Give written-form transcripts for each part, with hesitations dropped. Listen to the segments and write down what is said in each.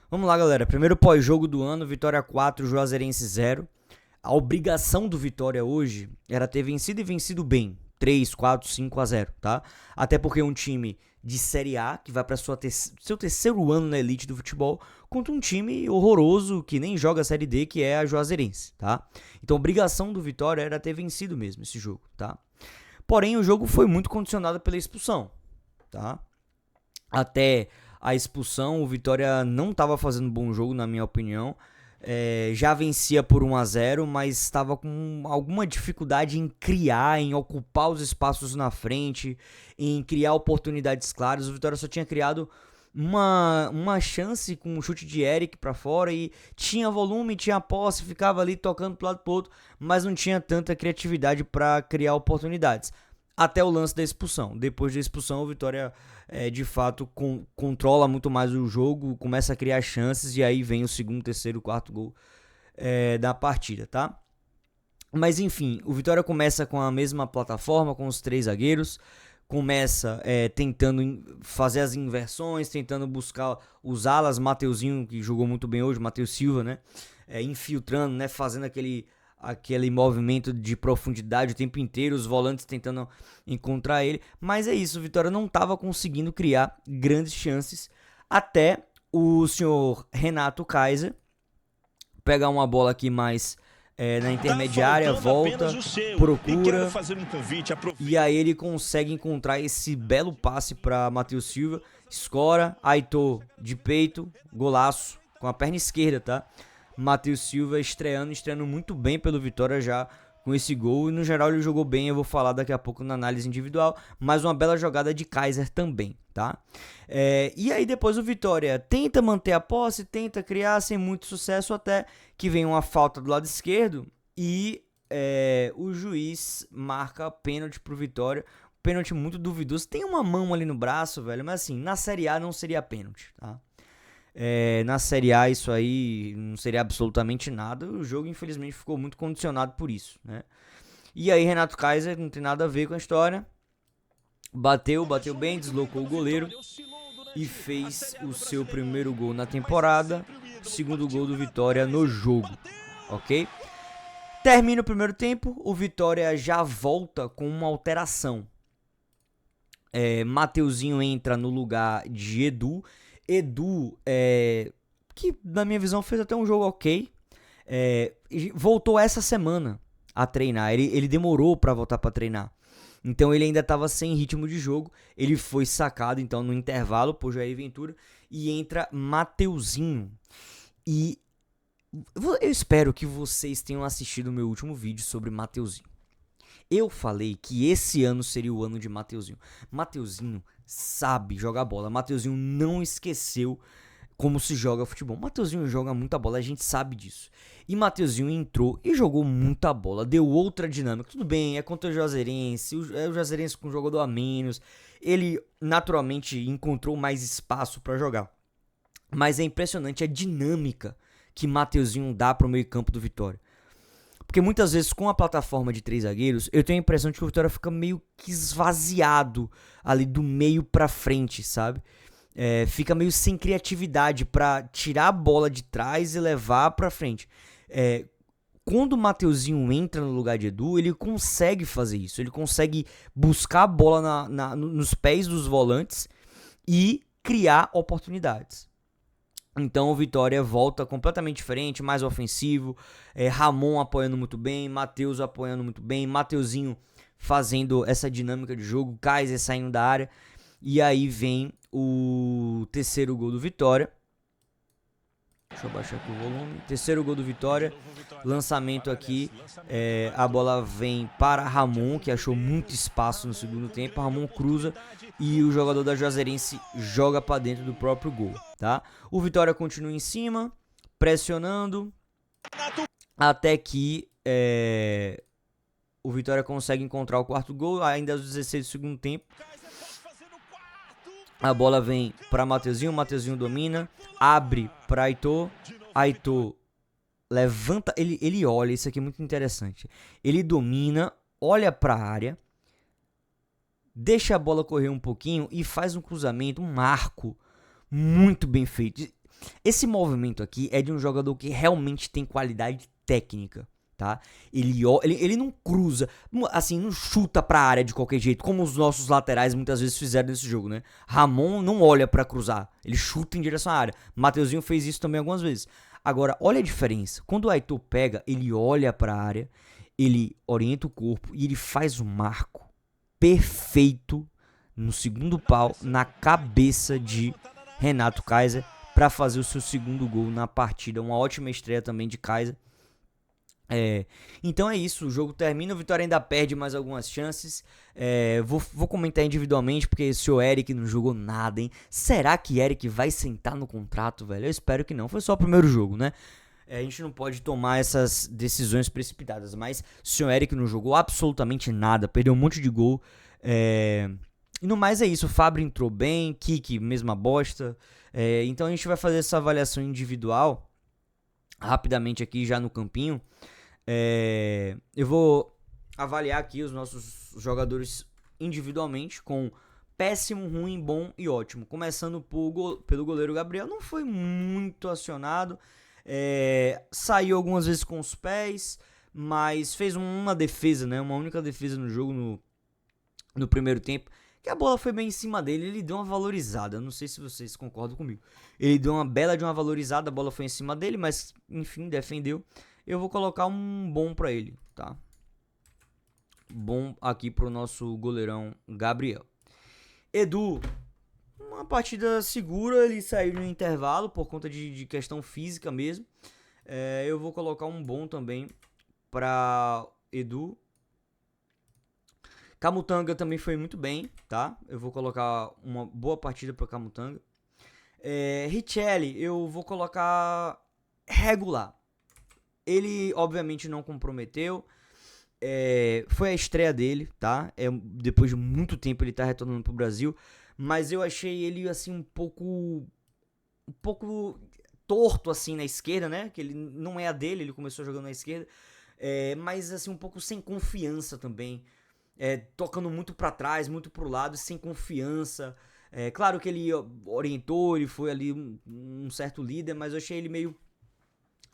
Vamos lá, galera. Primeiro pós-jogo do ano, Vitória 4, Juazeirense 0. A obrigação do Vitória hoje era ter vencido e vencido bem. 3, 4, 5 a 0, tá? Até porque um time de Série A, que vai para seu terceiro ano na elite do futebol, contra um time horroroso que nem joga a Série D, que é a Juazeirense, tá? Então a obrigação do Vitória era ter vencido mesmo esse jogo, tá? Porém, o jogo foi muito condicionado pela expulsão, tá? Até a expulsão, o Vitória não estava fazendo um bom jogo, na minha opinião. Já vencia por 1 a 0, mas estava com alguma dificuldade em criar, em ocupar os espaços na frente, em criar oportunidades claras. O Vitória só tinha criado uma chance com um chute de Eric para fora e tinha volume, tinha posse, ficava ali tocando pro lado pro outro, mas não tinha tanta criatividade para criar oportunidades. Até o lance da expulsão. Depois da expulsão, o Vitória de fato controla muito mais o jogo, começa a criar chances e aí vem o segundo, terceiro, quarto gol da partida, tá? Mas enfim, o Vitória começa com a mesma plataforma, com os três zagueiros, começa tentando fazer as inversões, tentando buscar os alas, Mateuzinho, que jogou muito bem hoje, Matheus Silva, né? Infiltrando, né? Fazendo aquele movimento de profundidade o tempo inteiro, os volantes tentando encontrar ele, mas é isso, o Vitória não estava conseguindo criar grandes chances, até o senhor Renato Kaiser pegar uma bola aqui mais na intermediária, volta, procura, e aí ele consegue encontrar esse belo passe para Matheus Silva, escora, Aitor de peito, golaço, com a perna esquerda, tá? Matheus Silva estreando muito bem pelo Vitória já com esse gol. E no geral ele jogou bem, eu vou falar daqui a pouco na análise individual. Mas uma bela jogada de Kaiser também, tá? E aí depois o Vitória tenta manter a posse, tenta criar sem muito sucesso, até que vem uma falta do lado esquerdo e o juiz marca pênalti pro Vitória. Pênalti muito duvidoso. Tem uma mão ali no braço, velho, mas assim, na Série A não seria pênalti, tá? Na Série A isso aí não seria absolutamente nada. O jogo infelizmente ficou muito condicionado por isso, né? E aí Renato Kaiser não tem nada a ver com a história. Bateu bem, deslocou o goleiro e fez o seu primeiro gol na temporada, segundo gol do Vitória no jogo, ok? Termina o primeiro tempo, o Vitória já volta com uma alteração. Mateuzinho entra no lugar de Edu. Edu, que na minha visão fez até um jogo ok, voltou essa semana a treinar. Ele demorou para voltar para treinar, então ele ainda estava sem ritmo de jogo. Ele foi sacado então no intervalo por Jair Ventura e entra Mateuzinho. E eu espero que vocês tenham assistido o meu último vídeo sobre Mateuzinho. Eu falei que esse ano seria o ano de Mateuzinho. Mateuzinho sabe jogar bola. Mateuzinho não esqueceu como se joga futebol. Mateuzinho joga muita bola, a gente sabe disso. E Mateuzinho entrou e jogou muita bola. Deu outra dinâmica. Tudo bem, é contra o Juazeirense. O Juazeirense com um jogador a menos. Ele naturalmente encontrou mais espaço para jogar. Mas é impressionante a dinâmica que Mateuzinho dá pro meio campo do Vitória. Porque muitas vezes com a plataforma de três zagueiros, eu tenho a impressão de que o Vitória fica meio que esvaziado ali do meio pra frente, sabe? Fica meio sem criatividade pra tirar a bola de trás e levar pra frente. Quando o Mateuzinho entra no lugar de Edu, ele consegue fazer isso. Ele consegue buscar a bola nos pés dos volantes e criar oportunidades. Então o Vitória volta completamente diferente, mais ofensivo, Ramon apoiando muito bem, Matheus apoiando muito bem, Mateuzinho fazendo essa dinâmica de jogo, Kaiser saindo da área, e aí vem o terceiro gol do Vitória. Deixa eu baixar aqui o volume. Terceiro gol do Vitória, lançamento aqui, a bola vem para Ramon, que achou muito espaço no segundo tempo. Ramon cruza e o jogador da Juazeirense joga para dentro do próprio gol, tá? O Vitória continua em cima, pressionando, até que o Vitória consegue encontrar o quarto gol, ainda aos 16 do segundo tempo. A bola vem para Mateuzinho, Mateuzinho domina, abre para Aitor, Aitor levanta, ele olha, isso aqui é muito interessante. Ele domina, olha para a área, deixa a bola correr um pouquinho e faz um cruzamento, um arco muito bem feito. Esse movimento aqui é de um jogador que realmente tem qualidade técnica, tá? Ele não cruza, assim, não chuta pra área de qualquer jeito, como os nossos laterais muitas vezes fizeram nesse jogo, né? Ramon não olha pra cruzar, ele chuta em direção à área. Mateuzinho fez isso também algumas vezes. Agora, olha a diferença. Quando o Aitor pega, ele olha pra área, ele orienta o corpo e ele faz o marco perfeito no segundo pau, na cabeça de Renato Kaiser, para fazer o seu segundo gol na partida. Uma ótima estreia também de Kaiser. Então é isso, o jogo termina, o Vitória ainda perde mais algumas chances. Vou comentar individualmente, porque o seu Eric não jogou nada, hein? Será que Eric vai sentar no contrato, velho? Eu espero que não, foi só o primeiro jogo, né? A gente não pode tomar essas decisões precipitadas, mas o senhor Eric não jogou absolutamente nada, perdeu um monte de gol. E no mais é isso, o Fábio entrou bem, Kiki, mesma bosta. Então a gente vai fazer essa avaliação individual rapidamente aqui já no campinho. Eu vou avaliar aqui os nossos jogadores individualmente com péssimo, ruim, bom e ótimo. Começando pelo goleiro Gabriel, não foi muito acionado. Saiu algumas vezes com os pés, mas fez uma defesa, né? Uma única defesa no jogo no primeiro tempo. Que a bola foi bem em cima dele, ele deu uma valorizada. Não sei se vocês concordam comigo. Ele deu uma bela de uma valorizada, a bola foi em cima dele, mas enfim, defendeu. Eu vou colocar um bom pra ele, tá? Bom aqui pro nosso goleirão Gabriel. Edu, uma partida segura, ele saiu no intervalo por conta de questão física mesmo. Eu vou colocar um bom também pra Edu. Camutanga também foi muito bem, tá? Eu vou colocar uma boa partida para Camutanga. Richelli, eu vou colocar regular. Ele, obviamente, não comprometeu. Foi a estreia dele, tá? Depois de muito tempo ele tá retornando pro Brasil. Mas eu achei ele, assim, um pouco torto, assim, na esquerda, né? Que ele não é a dele, ele começou jogando na esquerda. Mas, assim, um pouco sem confiança também. Tocando muito pra trás, muito pro lado, sem confiança. Claro que ele orientou, ele foi ali um certo líder, mas eu achei ele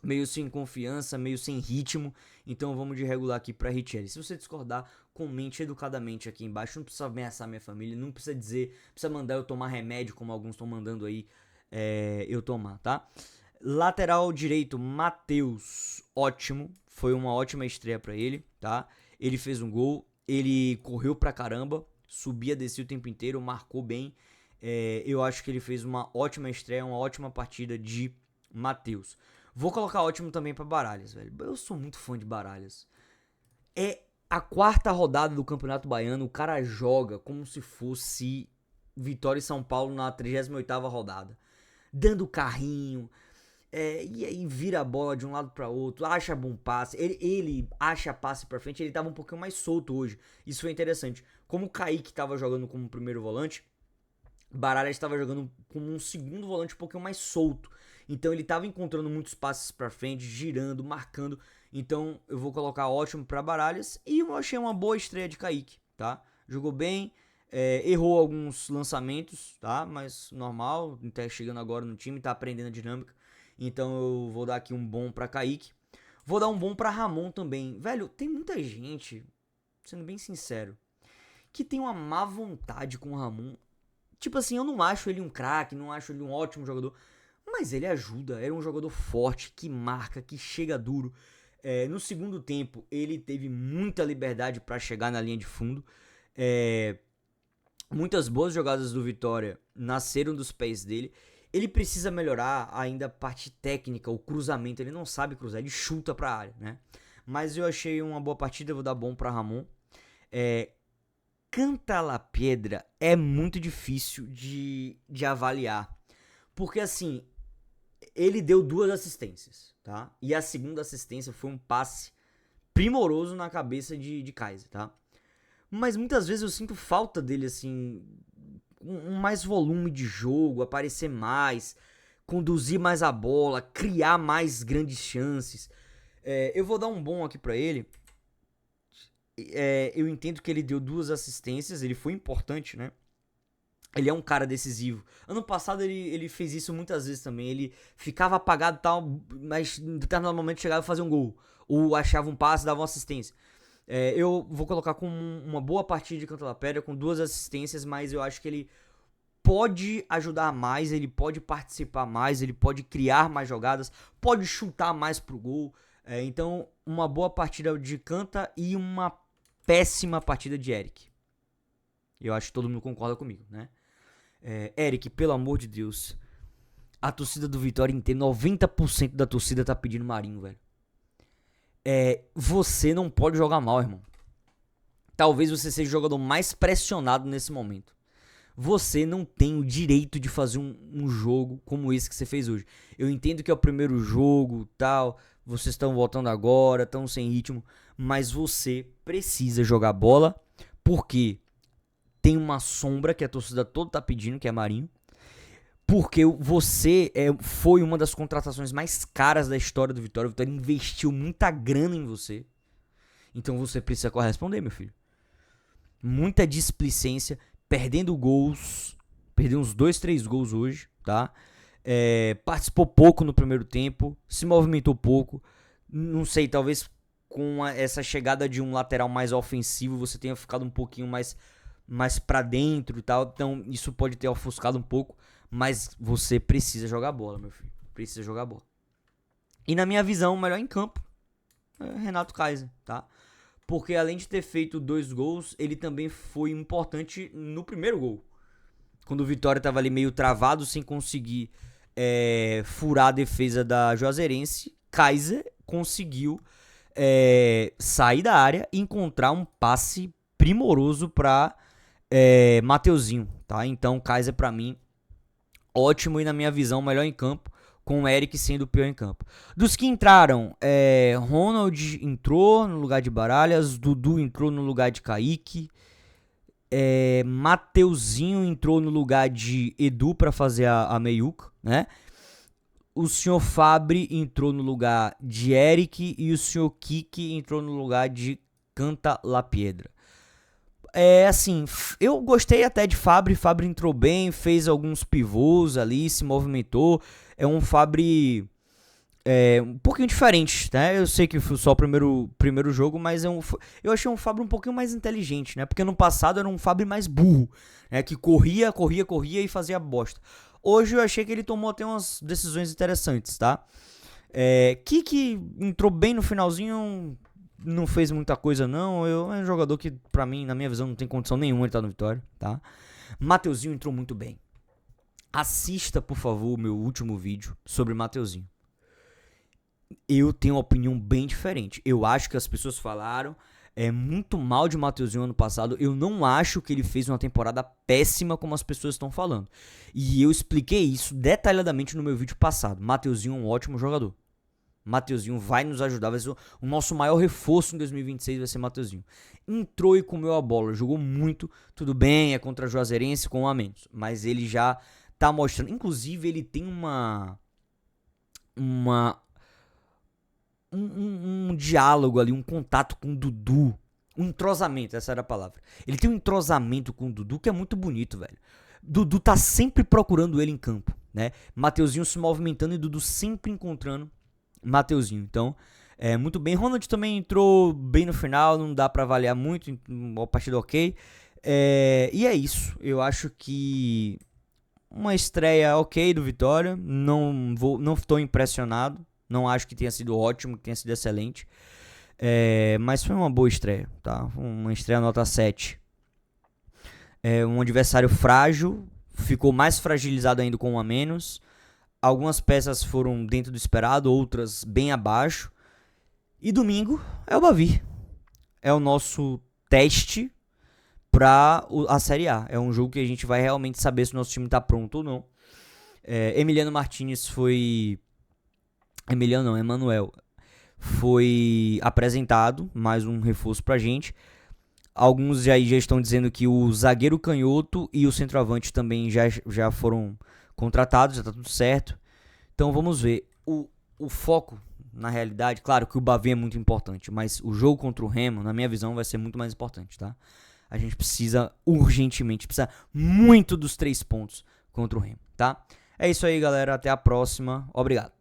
meio sem confiança, meio sem ritmo. Então vamos de regular aqui pra Richelli. Se você discordar, comente educadamente aqui embaixo. Não precisa ameaçar minha família, não precisa dizer, precisa mandar eu tomar remédio, como alguns estão mandando aí eu tomar, tá? Lateral direito, Matheus, ótimo. Foi uma ótima estreia pra ele, tá? Ele fez um gol. Ele correu pra caramba, subia, descia o tempo inteiro, marcou bem. Eu acho que ele fez uma ótima estreia, uma ótima partida de Matheus. Vou colocar ótimo também pra Baralhas, velho. Eu sou muito fã de Baralhas. É a quarta rodada do Campeonato Baiano, o cara joga como se fosse Vitória e São Paulo na 38ª rodada. Dando carrinho, e aí vira a bola de um lado para outro, acha bom passe, ele acha passe para frente, ele tava um pouquinho mais solto hoje, isso foi interessante. Como o Kaique tava jogando como primeiro volante, Baralhas estava jogando como um segundo volante um pouquinho mais solto, então ele tava encontrando muitos passes para frente, girando, marcando, então eu vou colocar ótimo para Baralhas, e eu achei uma boa estreia de Kaique, tá? Jogou bem, errou alguns lançamentos, tá? Mas normal, tá chegando agora no time, tá aprendendo a dinâmica. Então eu vou dar aqui um bom pra Kaique. Vou dar um bom pra Ramon também. Velho, tem muita gente, sendo bem sincero, que tem uma má vontade com o Ramon. Tipo assim, eu não acho ele um craque, não acho ele um ótimo jogador. Mas ele ajuda, era um jogador forte, que marca, que chega duro. No segundo tempo, ele teve muita liberdade pra chegar na linha de fundo. Muitas boas jogadas do Vitória nasceram dos pés dele. Ele precisa melhorar ainda a parte técnica, o cruzamento. Ele não sabe cruzar, ele chuta pra área, né? Mas eu achei uma boa partida, vou dar bom pra Ramon. Canta la Pedra é muito difícil de avaliar. Porque assim, ele deu 2 assistências, tá? E a segunda assistência foi um passe primoroso na cabeça de Kaiser, tá? Mas muitas vezes eu sinto falta dele, assim, um mais volume de jogo, aparecer mais, conduzir mais a bola, criar mais grandes chances. Eu vou dar um bom aqui pra ele. Eu entendo que ele deu 2 assistências, ele foi importante, né? Ele é um cara decisivo. Ano passado ele fez isso muitas vezes também. Ele ficava apagado e tal, mas em determinado momento chegava a fazer um gol. Ou achava um passe, dava uma assistência. Eu vou colocar com uma boa partida de Canta La Pedra, com 2 assistências, mas eu acho que ele pode ajudar mais, ele pode participar mais, ele pode criar mais jogadas, pode chutar mais pro gol. Então, uma boa partida de Canta e uma péssima partida de Eric. Eu acho que todo mundo concorda comigo, né? Eric, pelo amor de Deus. A torcida do Vitória inteira, 90% da torcida tá pedindo Marinho, velho. Você não pode jogar mal, irmão. Talvez você seja o jogador mais pressionado nesse momento. Você não tem o direito de fazer um jogo como esse que você fez hoje. Eu entendo que é o primeiro jogo, tal, vocês estão voltando agora, estão sem ritmo, mas você precisa jogar bola, porque tem uma sombra que a torcida toda tá pedindo, que é Marinho, porque você foi uma das contratações mais caras da história do Vitória. O Vitória investiu muita grana em você, então você precisa corresponder, meu filho. Muita displicência, perdendo gols, perdeu uns 2, 3 gols hoje, tá? Participou pouco no primeiro tempo, se movimentou pouco, não sei, talvez com essa chegada de um lateral mais ofensivo você tenha ficado um pouquinho mais pra dentro e tal, então isso pode ter ofuscado um pouco, mas você precisa jogar bola, meu filho, precisa jogar bola. E na minha visão, o melhor em campo é Renato Kaiser, tá? Porque além de ter feito 2 gols, ele também foi importante no primeiro gol. Quando o Vitória tava ali meio travado, sem conseguir furar a defesa da Juazeirense, Kaiser conseguiu sair da área e encontrar um passe primoroso para Mateuzinho, tá? Então, Kaiser pra mim, ótimo e na minha visão, melhor em campo, com o Eric sendo o pior em campo. Dos que entraram, Ronald entrou no lugar de Baralhas, Dudu entrou no lugar de Kaique, Mateuzinho entrou no lugar de Edu para fazer a meiuca, né? O senhor Fabri entrou no lugar de Eric e o senhor Kiki entrou no lugar de Canta La Piedra. Assim, eu gostei até de Fabri entrou bem, fez alguns pivôs ali, se movimentou. É um Fabri um pouquinho diferente, né? Eu sei que foi só o primeiro jogo, mas eu achei um Fabri um pouquinho mais inteligente, né? Porque no passado era um Fabri mais burro, né? Que corria e fazia bosta. Hoje eu achei que ele tomou até umas decisões interessantes, tá? Kiki entrou bem no finalzinho, não fez muita coisa não. É um jogador que, pra mim, na minha visão, não tem condição nenhuma de estar no Vitória, tá? Mateuzinho entrou muito bem. Assista, por favor, o meu último vídeo sobre Mateuzinho. Eu tenho uma opinião bem diferente. Eu acho que as pessoas falaram muito mal de Mateuzinho ano passado. Eu não acho que ele fez uma temporada péssima como as pessoas estão falando. E eu expliquei isso detalhadamente no meu vídeo passado. Mateuzinho é um ótimo jogador. Mateuzinho vai nos ajudar, vai ser o nosso maior reforço em 2026 vai ser Mateuzinho. Entrou e comeu a bola, jogou muito, tudo bem, é contra a Juazeirense com 1 a menos, mas ele já tá mostrando, inclusive ele tem um diálogo ali, um contato com o Dudu, um entrosamento, essa era a palavra. Ele tem um entrosamento com o Dudu que é muito bonito, velho. Dudu tá sempre procurando ele em campo, né? Mateuzinho se movimentando e Dudu sempre encontrando Mateuzinho, então muito bem. Ronald também entrou bem no final, não dá pra avaliar muito, uma partida ok. E é isso, eu acho que uma estreia ok do Vitória, não estou impressionado, não acho que tenha sido ótimo, que tenha sido excelente, mas foi uma boa estreia, tá? Uma estreia nota 7. Um adversário frágil, ficou mais fragilizado ainda com 1 a menos. Algumas peças foram dentro do esperado, outras bem abaixo. E domingo é o Bavi. É o nosso teste para a Série A. É um jogo que a gente vai realmente saber se o nosso time está pronto ou não. Emiliano Martinez foi... Emanuel foi apresentado, mais um reforço pra gente. Alguns já estão dizendo que o zagueiro canhoto e o centroavante também já foram contratados, já tá tudo certo. Então vamos ver. O foco, na realidade, claro que o Bavi é muito importante, mas o jogo contra o Remo, na minha visão, vai ser muito mais importante, tá? A gente precisa urgentemente, precisa muito dos 3 pontos contra o Remo, tá? É isso aí, galera. Até a próxima. Obrigado.